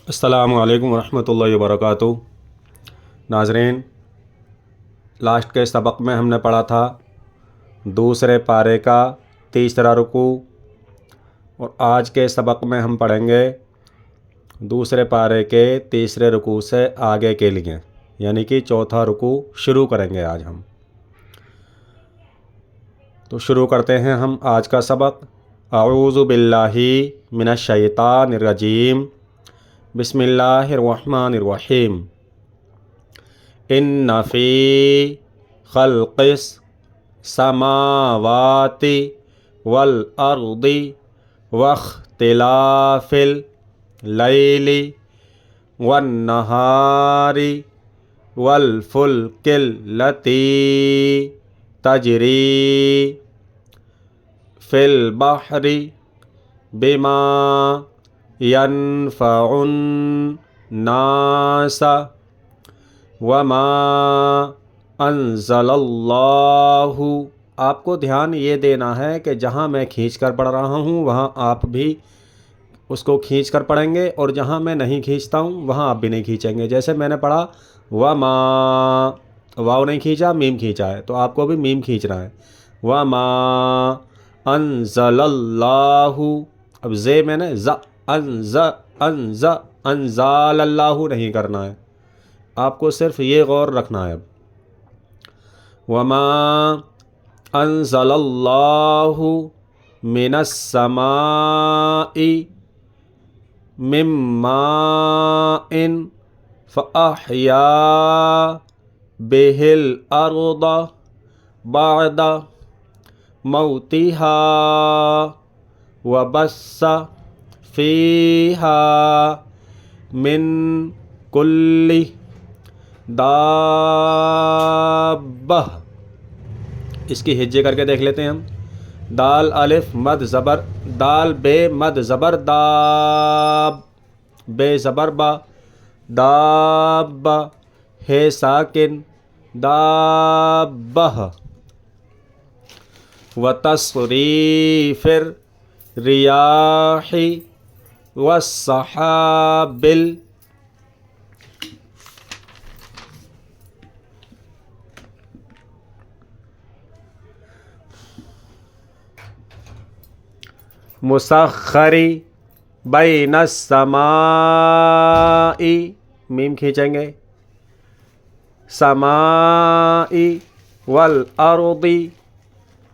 السلام علیکم ورحمۃ اللہ وبرکاتہ۔ ناظرین، لاسٹ کے سبق میں ہم نے پڑھا تھا دوسرے پارے کا تیسرا رکوع، اور آج کے سبق میں ہم پڑھیں گے دوسرے پارے کے تیسرے رکوع سے آگے کے لیے، یعنی کہ چوتھا رکوع شروع کریں گے آج ہم۔ تو شروع کرتے ہیں ہم آج کا سبق۔ اعوذ باللہ من الشیطان الرجیم، بسم اللہ الرحمن الرحیم۔ ان فی خلق السماوات والارض واختلاف اللیل والنہار والفلک التی تجری فی البحر بما ينفع الناس وما انزل اللہ۔ آپ کو دھیان یہ دینا ہے کہ جہاں میں کھینچ کر پڑھ رہا ہوں وہاں آپ بھی اس کو کھینچ کر پڑھیں گے، اور جہاں میں نہیں کھینچتا ہوں وہاں آپ بھی نہیں کھینچیں گے۔ جیسے میں نے پڑھا وما، واو نہیں کھینچا، میم کھینچا ہے، تو آپ کو بھی میم کھینچنا ہے۔ وما انزل اللہ، اب زے میں نے انزال اللہ نہیں کرنا ہے، آپ کو صرف یہ غور رکھنا ہے۔ اب وما انزل اللہ من السماء من ماء فأحیا به الارض بعد موتها وبث فیہا من کل دابہ۔ اس کی ہجے کر کے دیکھ لیتے ہیں ہم۔ دال الف مد زبر، دال بے مد زبر داب، بے زبر با، دابہ، ہے ساکن دابہ۔ وتصریف الریاح والسحاب مسخر بین السماء، میم کھینچیں گے، سماء والارض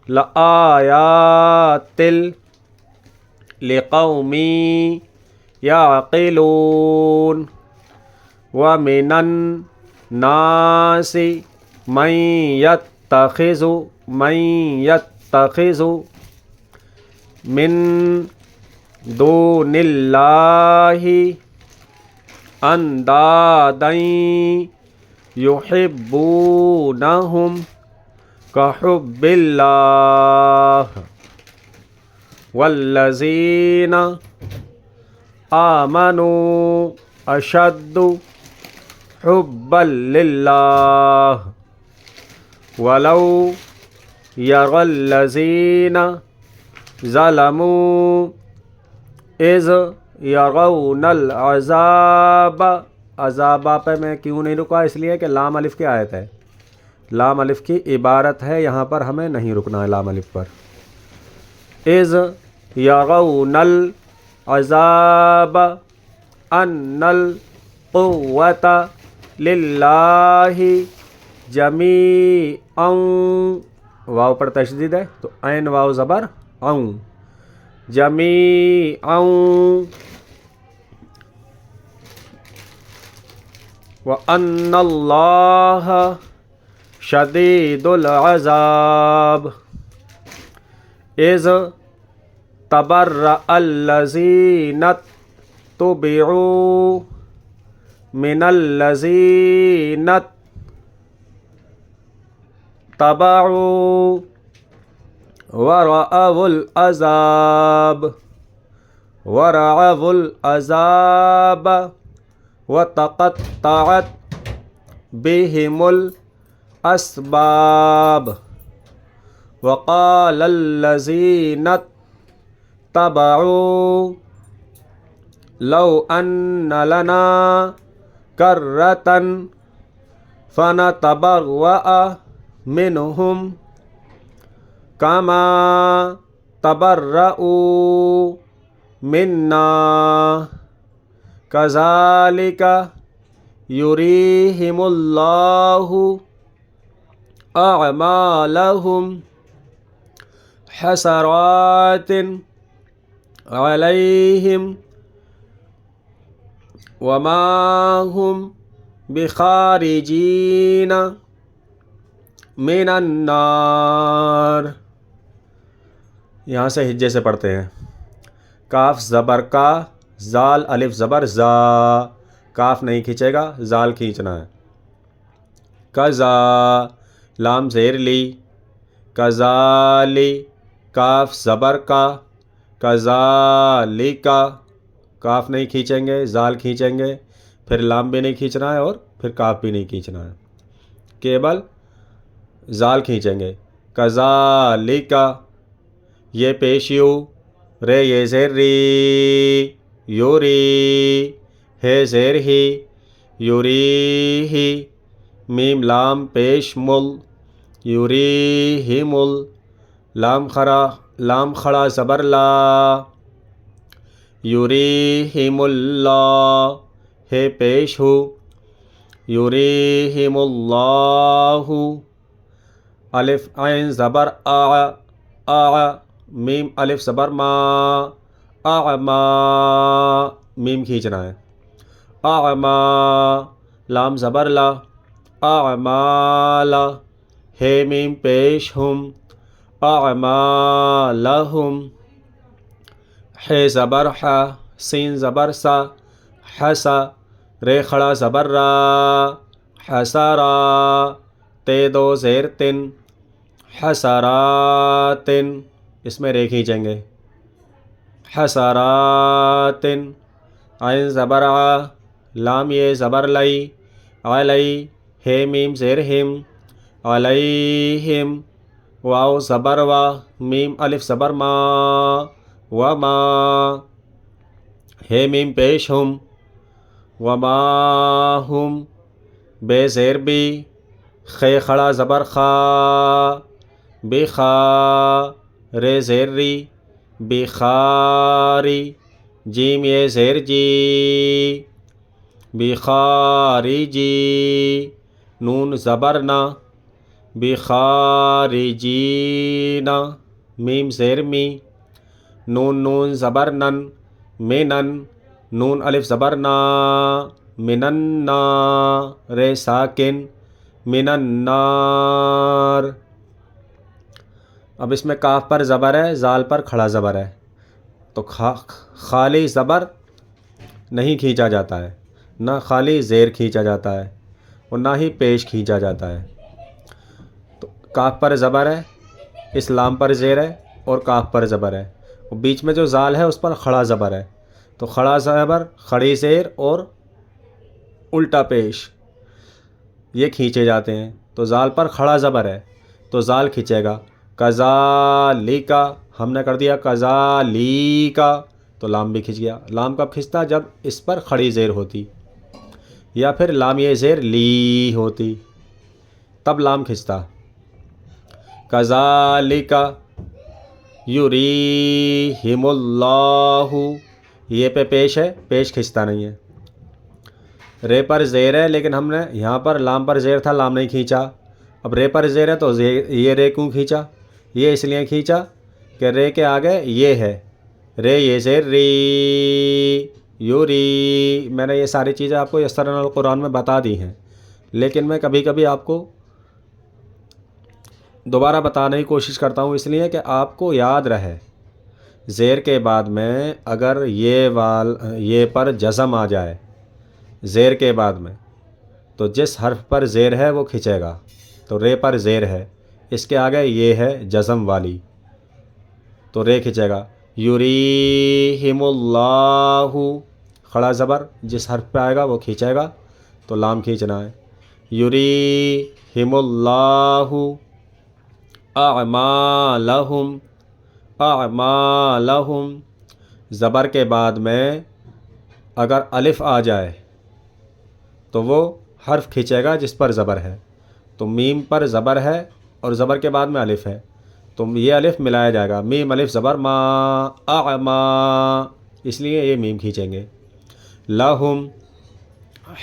لآیات لقوم یعقلون ومن الناس من یتخذ من دون اللہ اندادا یحبونہم کحب اللہ والذین آمنوا اشد حبا للہ ولو یری الذین ظلموا اذ یرون العذاب۔ عذابہ پہ میں کیوں نہیں رکا؟ اس لیے کہ لام الف کی آیت ہے، لام الف کی عبارت ہے، یہاں پر ہمیں نہیں رکنا ہے لام الف پر۔ اذ یرون العذاب ان القوۃ للہ جمیعا، واو پر تشدید ہے تو عین واو زبر اوں، جمیعا وَأَنَّ اللَّهَ شَدِيدُ الْعَذَابِ اِذْ تَبَرَّأَ الَّذِينَ اتُّبِعُوا مِنَ الَّذِينَ اتَّبَعُوا وَرَأَوُا الْعَذَابَ وَتَقَطَّعَتْ بِهِمُ الْأَسْبَابُ وَقَالَ الَّذِينَ اتَّبَعُوا لو ان لنا کرۃ فنتبرأ منہم کما تبرؤوا منا کذالک یریہم اللہ اعمالہم حسرات علیہم وما ہم بخارجین من النار۔ یہاں سے ہجے سے پڑھتے ہیں۔ کاف زبر کا، زال الف زبر زا، کاف نہیں کھینچے گا، زال کھینچنا ہے۔ کزا لام زیر لی، کزالی کاف زبر کا، کزالکا کاف نہیں کھینچیں گے، زال کھینچیں گے، پھر لام بھی نہیں کھینچنا ہے اور پھر کاف بھی نہیں کھینچنا ہے، کیبل زال کھینچیں گے۔ کزالکا یہ پیش یو، رے یہ زیر ری، یوری ہے زیر ہی، یوری ہی، میم لام پیش مل، یوری ہی مل، لام کھڑا زبر لا، یوریہم اللہ ہے پیش ہو، یوریہم اللہ، الف عین زبر آ، میم الف زبر ما، اعما میم کھینچنا ہے، اعما لام زبر لا، اعمالا ہے میم پیش ہم، اعمالہم ہے زبر حا، سین زبر سا، حسا رے کھڑا زبر را، حسرا تے دو زیر تن، حسراتن اس میں رے کھینچیں گے، حسراتن، عین زبر آ، لام یہ زبر لئی، علی ہے میم زیر ہم، علیہم، واو زبر وا، میم الف زبر ما، وما ہے میم پیش ہم، وما ہم بے زیر بی، خے کھڑا زبر خا، بخا رے زیر ری، بخاری جیم یہ زیر جی، بخاری جی، نون زبر نا، بخارجینا میم زیر می، نون زبر نن، منن نون الف زبر نا، مننا رے ساکن، من النار۔ اب اس میں کاف پر زبر ہے، زال پر کھڑا زبر ہے، تو خالی زبر نہیں کھینچا جاتا ہے، نہ خالی زیر کھینچا جاتا ہے اور نہ ہی پیش کھینچا جاتا ہے۔ تو کاف پر زبر ہے، اس لام پر زیر ہے اور کاف پر زبر ہے، اور بیچ میں جو زال ہے اس پر کھڑا زبر ہے، تو کھڑا زبر، کھڑی زیر اور الٹا پیش یہ کھینچے جاتے ہیں۔ تو زال پر کھڑا زبر ہے تو زال کھینچے گا، کذالکا ہم نے کر دیا کذالیکا تو لام بھی کھنچ گیا۔ لام کب کھنچتا؟ جب اس پر کھڑی زیر ہوتی، یا پھر لام یہ زیر لی ہوتی تب لام کھنچتا۔ کذالکا یریہم اللہ، یہ پہ پیش ہے، پیش کھنچتا نہیں ہے۔ رے پر زیر ہے لیکن ہم نے یہاں پر لام پر زیر تھا، لام نہیں کھینچا۔ اب رے پر زیر ہے تو یہ رے کیوں کھینچا؟ یہ اس لیے کھینچا کہ رے کے آگے یہ ہے، رے یہ زیر ری، یوری۔ میں نے یہ ساری چیزیں آپ کو یسرنا القرآن میں بتا دی ہیں، لیکن میں کبھی کبھی آپ کو دوبارہ بتانے کی کوشش کرتا ہوں، اس لیے کہ آپ کو یاد رہے۔ زیر کے بعد میں اگر یہ پر جزم آ جائے زیر کے بعد میں، تو جس حرف پر زیر ہے وہ کھنچے گا۔ تو رے پر زیر ہے، اس کے آگے یہ ہے جزم والی، تو رے کھنچے گا۔ یریہم اللہ، کھڑا زبر جس حرف پہ آئے گا وہ کھینچے گا، تو لام کھینچنا ہے۔ یریہم اللہ اعمالہم، اعمالہم زبر کے بعد میں اگر الف آ جائے تو وہ حرف کھینچے گا جس پر زبر ہے. تو میم پر زبر ہے اور زبر کے بعد میں الف ہے، تو یہ الف ملایا جائے گا. میم الف زبر ما اعما، اس لیے یہ میم کھینچیں گے. لہم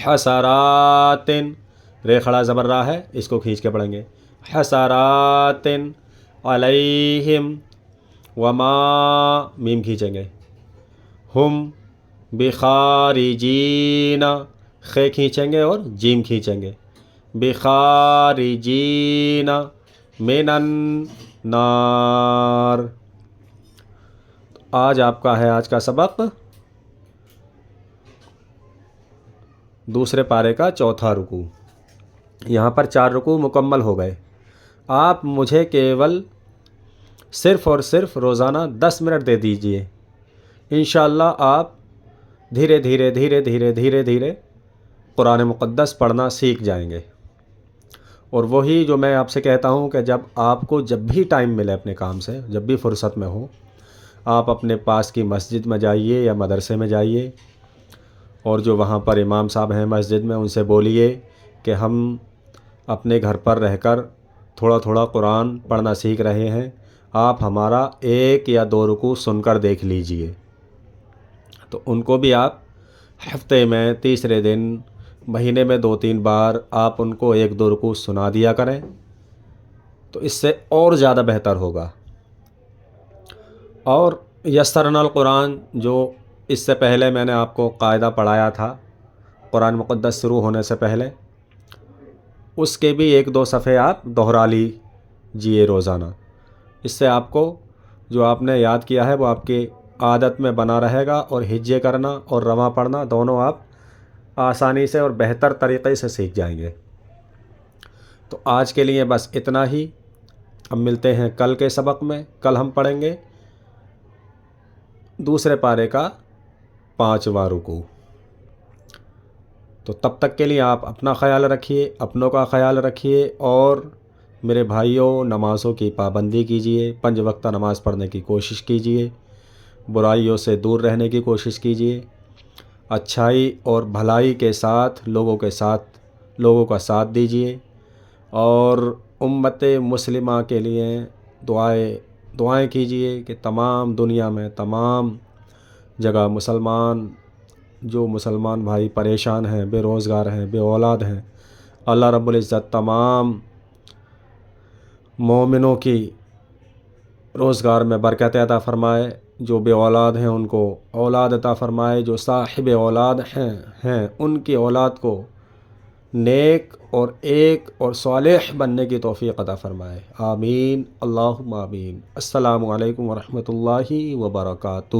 حسرات، رے کھڑا زبر را ہے، اس کو کھینچ کے پڑھیں گے. حسرات علیہم وما، میم کھینچیں گے. ہم بخارجین، خے کھینچیں گے اور جیم کھینچیں گے. بخارجین من النار. آج آپ کا ہے آج کا سبق دوسرے پارے کا چوتھا رکوع. یہاں پر 4 رکوع مکمل ہو گئے. آپ مجھے کیول صرف اور صرف روزانہ 10 منٹ دے دیجئے، انشاءاللہ آپ دھیرے دھیرے دھیرے دھیرے دھیرے دھیرے قرآن مقدس پڑھنا سیکھ جائیں گے. اور وہی جو میں آپ سے کہتا ہوں کہ آپ کو جب بھی ٹائم ملے اپنے کام سے، جب بھی فرصت میں ہو، آپ اپنے پاس کی مسجد میں جائیے یا مدرسے میں جائیے، اور جو وہاں پر امام صاحب ہیں مسجد میں ان سے بولیے کہ ہم اپنے گھر پر رہ کر تھوڑا تھوڑا قرآن پڑھنا سیکھ رہے ہیں، آپ ہمارا 1 یا 2 رکوع سن کر دیکھ لیجئے. تو ان کو بھی آپ ہفتے میں تیسرے دن، مہینے میں 2-3 بار آپ ان کو 1-2 رکوع سنا دیا کریں، تو اس سے اور زیادہ بہتر ہوگا. اور یسرنا القرآن، جو اس سے پہلے میں نے آپ کو قاعدہ پڑھایا تھا قرآن مقدس شروع ہونے سے پہلے، اس کے بھی 1-2 صفحے آپ دہرا لیجئے روزانہ. اس سے آپ کو جو آپ نے یاد کیا ہے وہ آپ کی عادت میں بنا رہے گا، اور ہجے کرنا اور رواں پڑھنا دونوں آپ آسانی سے اور بہتر طریقے سے سیکھ جائیں گے. تو آج کے لیے بس اتنا ہی. اب ملتے ہیں کل کے سبق میں. کل ہم پڑھیں گے دوسرے پارے کا 5واں رکوع. تو تب تک کے لیے آپ اپنا خیال رکھیے، اپنوں کا خیال رکھیے، اور میرے بھائیوں نمازوں کی پابندی کیجیے، 5 وقتہ نماز پڑھنے کی کوشش کیجیے، برائیوں سے دور رہنے کی کوشش کیجیے، اچھائی اور بھلائی کے ساتھ لوگوں کا ساتھ دیجیے، اور امت مسلمہ کے لیے دعائیں کیجیے کہ تمام دنیا میں تمام جگہ مسلمان بھائی پریشان ہیں، بے روزگار ہیں، بے اولاد ہیں، اللہ رب العزت تمام مومنوں کی روزگار میں برکت عطا فرمائے. جو بے اولاد ہیں ان کو اولاد عطا فرمائے، جو صاحب اولاد ہیں ان کی اولاد کو نیک اور ایک اور صالح بننے کی توفیق عطا فرمائے. آمین اللہم آمین. السلام علیکم ورحمۃ اللہ وبرکاتہ.